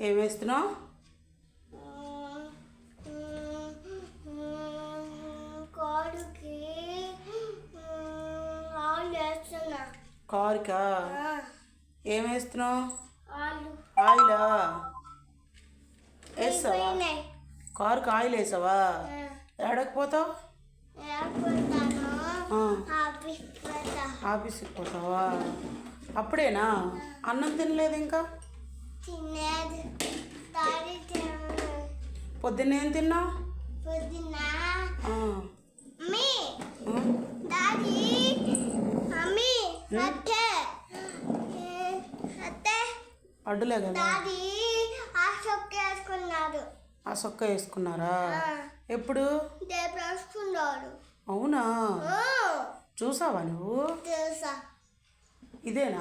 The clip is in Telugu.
ఏం వేస్తున్నావు? కారుకి ఆయిల్ వేస్తున్నా. కారుకా? ఏం వేస్తున్నావు? ఆయిల్. ఆయిలా వేస్తావా? అయిపోయినాయి. కారుకి ఆయిల్ వేసావా? ఎడకపోతావు? లేకపోతాను. ఆఫీస్కి పోతావా? అప్పుడేనా? అన్నం తినలేదు ఇంకా? తినేది డాడీ తినలేదు. పొద్దున్న ఏం తిన్నావు? పొద్దున్న మమ్మీ డాడీ మమ్మీ అత్తే అత్తే అడ్డులే కదా? డాడీ ఆ సొక్క వేసుకున్నాడు. ఆ సొక్క వేసుకున్నారా? ఎప్పుడు? రేపు వేసుకున్నాడు. అవునా? చూసావా నువ్వు? తెలుసా? ఇదేనా?